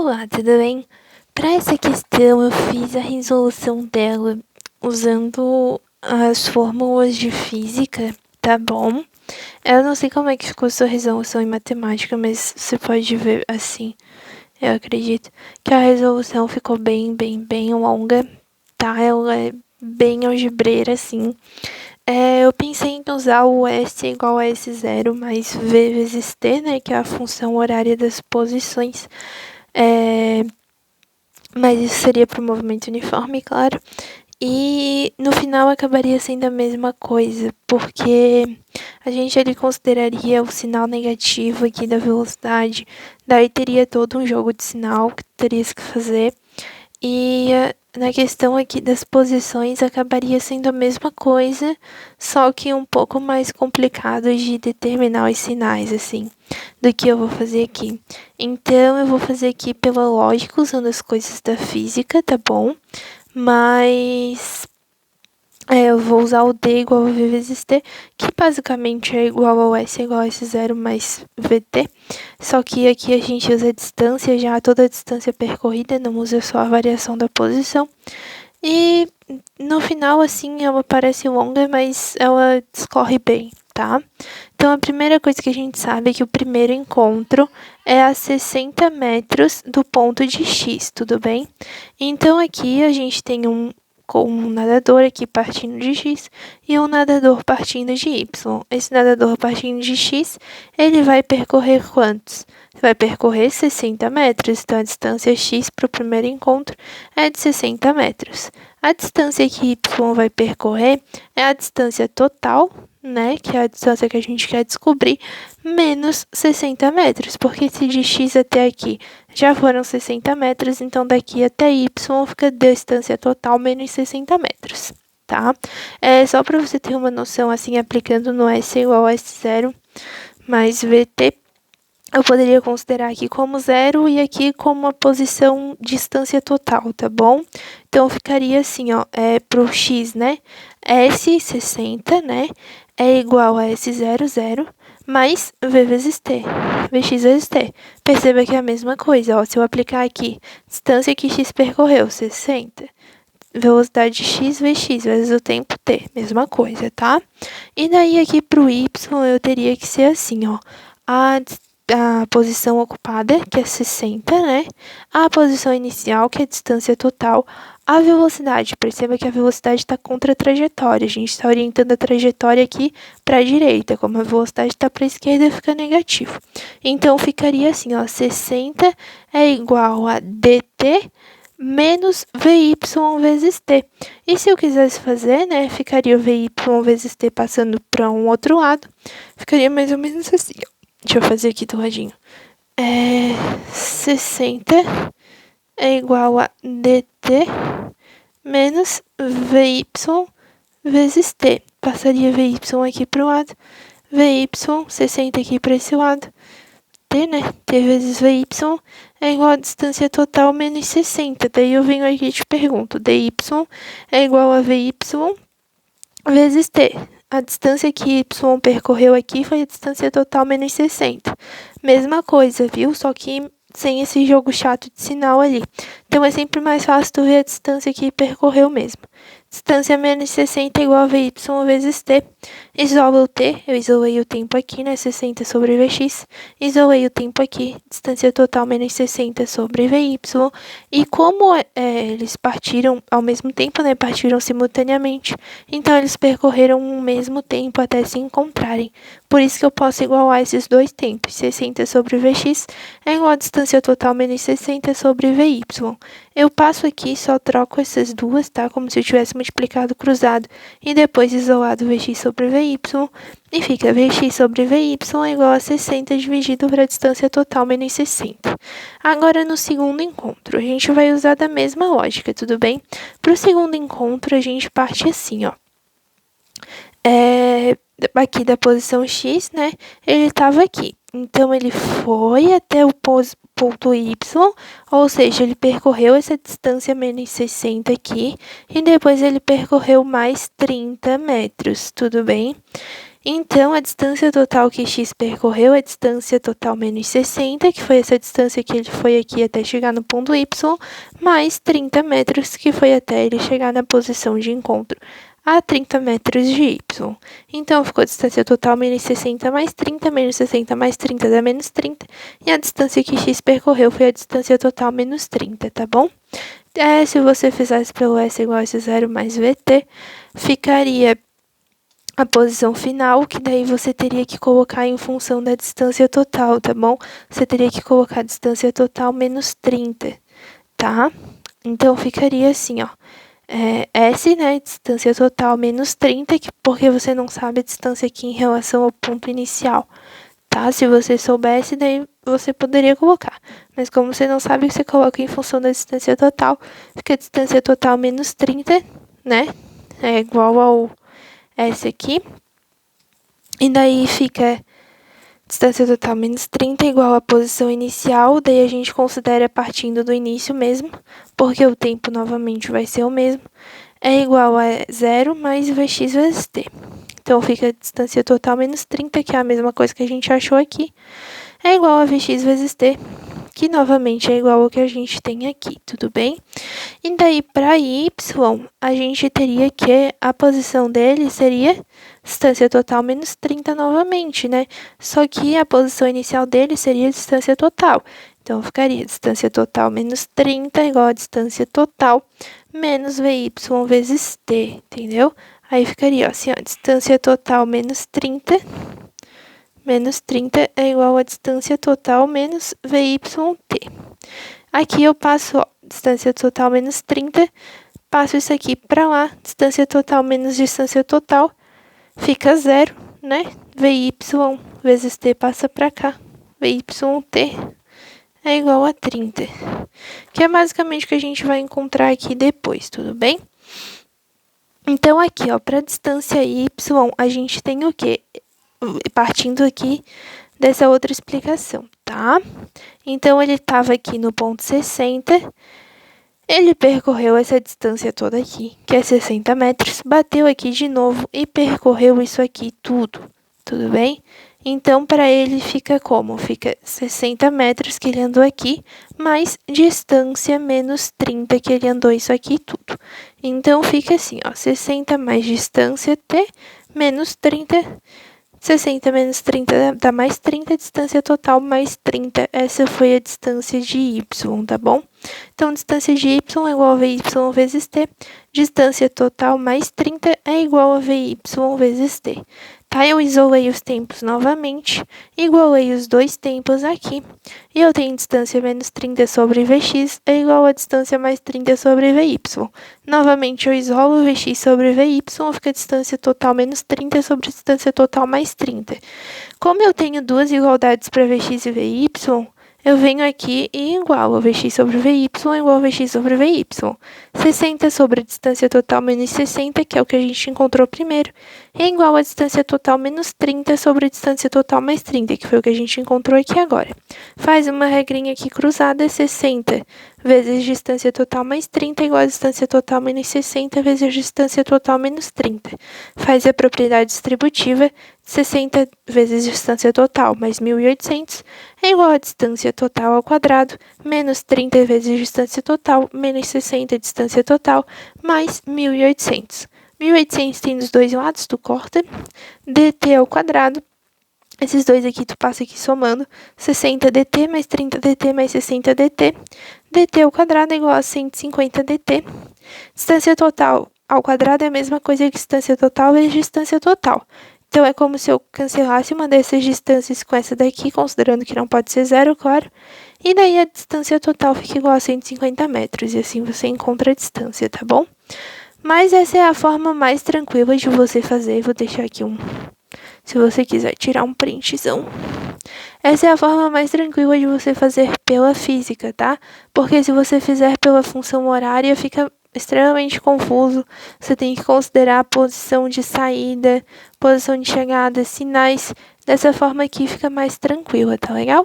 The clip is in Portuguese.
Olá, tudo bem? Para essa questão, eu fiz a resolução dela usando as fórmulas de física, tá bom? Eu não sei como é que ficou sua resolução em matemática, mas você pode ver assim. Eu acredito que a resolução ficou bem longa, tá? Ela é bem algebreira, assim. Eu pensei em usar o S igual a S0 mais V vezes T, né? Que é a função horária das posições. Mas isso seria para o movimento uniforme, claro. E no final acabaria sendo a mesma coisa, porque a gente ali consideraria o sinal negativo aqui da velocidade, daí teria todo um jogo de sinal que teria que fazer. E na questão aqui das posições acabaria sendo a mesma coisa, só que um pouco mais complicado de determinar os sinais, assim, do que eu vou fazer aqui. Então eu vou fazer aqui pela lógica, usando as coisas da física, tá bom? Mas eu vou usar o D igual a V vezes T, que basicamente é igual ao S igual a S0 mais VT. Só que aqui a gente usa a distância, já toda a distância percorrida, não usa só a variação da posição. E no final, assim, ela parece longa, mas ela discorre bem, tá? Então, a primeira coisa que a gente sabe é que o primeiro encontro é a 60 metros do ponto de X, tudo bem? Então, aqui a gente tem um nadador aqui partindo de X e um nadador partindo de Y. Esse nadador partindo de X, ele vai percorrer quantos? Vai percorrer 60 metros, então a distância X para o primeiro encontro é de 60 metros. A distância que Y vai percorrer é a distância total, né, que é a distância que a gente quer descobrir, menos 60 metros, porque se de X até aqui já foram 60 metros, então daqui até Y fica a distância total menos 60 metros, tá? É só para você ter uma noção, assim, aplicando no S igual a S0 mais VT, eu poderia considerar aqui como zero e aqui como a posição distância total, tá bom? Então, ficaria assim, ó, pro X, né? S60, né? É igual a S00 mais V vezes T, Vx vezes T. Perceba que é a mesma coisa, ó. Se eu aplicar aqui, distância que X percorreu, 60. Velocidade x Vx vezes o tempo t, mesma coisa, tá? E daí aqui pro y eu teria que ser assim, ó. A posição ocupada, que é 60, né? A posição inicial, que é a distância total. A velocidade, perceba que a velocidade está contra a trajetória. A gente está orientando a trajetória aqui para a direita. Como a velocidade está para a esquerda, fica negativo. Então, ficaria assim, ó. 60 é igual a dt menos Vy vezes t. E se eu quisesse fazer, né, ficaria o Vy vezes t passando para um outro lado. Ficaria mais ou menos assim, ó. Deixa eu fazer aqui do ladinho. 60 é igual a dt menos Vy vezes t. Passaria Vy aqui para o lado. Vy, 60 aqui para esse lado. T, né? T vezes Vy é igual a distância total menos 60. Daí eu venho aqui e te pergunto. Dy é igual a Vy vezes t. A distância que y percorreu aqui foi a distância total menos 60. Mesma coisa, viu? Só que sem esse jogo chato de sinal ali. Então, é sempre mais fácil tu ver a distância que percorreu mesmo. Distância menos 60 igual a Vy vezes t. Isola o t, eu isolei o tempo aqui, né? 60 sobre Vx. Isolei o tempo aqui, distância total menos 60 sobre Vy. E como eles partiram ao mesmo tempo, né? Partiram simultaneamente, então eles percorreram o mesmo tempo até se encontrarem. Por isso que eu posso igualar esses dois tempos. 60 sobre Vx é igual a distância total menos 60 sobre Vy. Eu passo aqui, só troco essas duas, tá? Como se eu tivesse multiplicado cruzado e depois isolado Vx sobre Vy. E fica Vx sobre Vy é igual a 60 dividido para a distância total menos 60. Agora, no segundo encontro, a gente vai usar da mesma lógica, tudo bem? Para o segundo encontro, a gente parte assim, ó. Aqui da posição X, né? Ele estava aqui. Então, ele foi até o ponto Y, ou seja, ele percorreu essa distância menos 60 aqui, e depois ele percorreu mais 30 metros, tudo bem? Então, a distância total que x percorreu é a distância total menos 60, que foi essa distância que ele foi aqui até chegar no ponto y, mais 30 metros, que foi até ele chegar na posição de encontro a 30 metros de y. Então, ficou a distância total menos 60 mais 30, menos 60 mais 30 dá menos 30, e a distância que x percorreu foi a distância total menos 30, tá bom? Se você fizesse pelo S igual a S0 mais VT, ficaria a posição final, que daí você teria que colocar em função da distância total, tá bom? Você teria que colocar a distância total menos 30, tá? Então, ficaria assim, ó. S, né, distância total menos 30, porque você não sabe a distância aqui em relação ao ponto inicial, tá? Se você soubesse, daí você poderia colocar. Mas como você não sabe, você coloca em função da distância total, fica a distância total menos 30, né? É igual ao S aqui. E daí fica distância total menos 30 igual à posição inicial, daí a gente considera partindo do início mesmo, porque o tempo novamente vai ser o mesmo, é igual a 0 mais Vx vezes t. Então, fica a distância total menos 30, que é a mesma coisa que a gente achou aqui, é igual a Vx vezes t, que novamente é igual ao que a gente tem aqui, tudo bem? E daí, para y, a gente teria que a posição dele seria distância total menos 30 novamente, né? Só que a posição inicial dele seria distância total. Então, ficaria distância total menos 30 igual a distância total menos Vy vezes t, entendeu? Aí ficaria assim, ó, distância total menos 30 é igual a distância total menos Vyt. Aqui eu passo, ó, distância total menos 30, passo isso aqui para lá, distância total menos distância total, fica 0, né? Vy vezes t passa para cá, Vyt é igual a 30, que é basicamente o que a gente vai encontrar aqui depois, tudo bem? Então, aqui, ó, para a distância y, a gente tem o quê? Partindo aqui dessa outra explicação, tá? Então, ele estava aqui no ponto 60, ele percorreu essa distância toda aqui, que é 60 metros, bateu aqui de novo e percorreu isso aqui tudo bem? Então, para ele fica como? Fica 60 metros que ele andou aqui, mais distância menos 30 que ele andou isso aqui tudo. Então, fica assim, ó, 60 mais distância t menos 30, 60 menos 30 dá mais 30, distância total mais 30. Essa foi a distância de y, tá bom? Então, distância de y é igual a Vy vezes t, distância total mais 30 é igual a Vy vezes t. Tá, eu isolei os tempos novamente, igualei os dois tempos aqui, e eu tenho distância menos 30 sobre Vx é igual a distância mais 30 sobre Vy. Novamente, eu isolo Vx sobre Vy, fica a distância total menos 30 sobre distância total mais 30. Como eu tenho duas igualdades para Vx e Vy, eu venho aqui e igualo a Vx sobre Vy igual a Vx sobre Vy. 60 sobre a distância total menos 60, que é o que a gente encontrou primeiro, é igual a distância total menos 30 sobre a distância total mais 30, que foi o que a gente encontrou aqui agora. Faz uma regrinha aqui cruzada, 60 vezes distância total mais 30 igual a distância total menos 60 vezes distância total menos 30. Faz a propriedade distributiva, 60 vezes distância total mais 1.800 é igual a distância total ao quadrado, menos 30 vezes distância total, menos 60 distância total, mais 1.800. 1.800 tem dos dois lados, tu corta, dt ao quadrado, esses dois aqui tu passa aqui somando, 60 dt mais 30 dt mais 60 dt, dt ao quadrado é igual a 150 dt. Distância total ao quadrado é a mesma coisa que distância total vezes distância total. Então, é como se eu cancelasse uma dessas distâncias com essa daqui, considerando que não pode ser zero, claro. E daí a distância total fica igual a 150 metros, e assim você encontra a distância, tá bom? Mas essa é a forma mais tranquila de você fazer. Vou deixar aqui se você quiser tirar um printzão. Essa é a forma mais tranquila de você fazer pela física, tá? Porque se você fizer pela função horária, fica extremamente confuso. Você tem que considerar a posição de saída, posição de chegada, sinais. Dessa forma aqui fica mais tranquila, tá legal?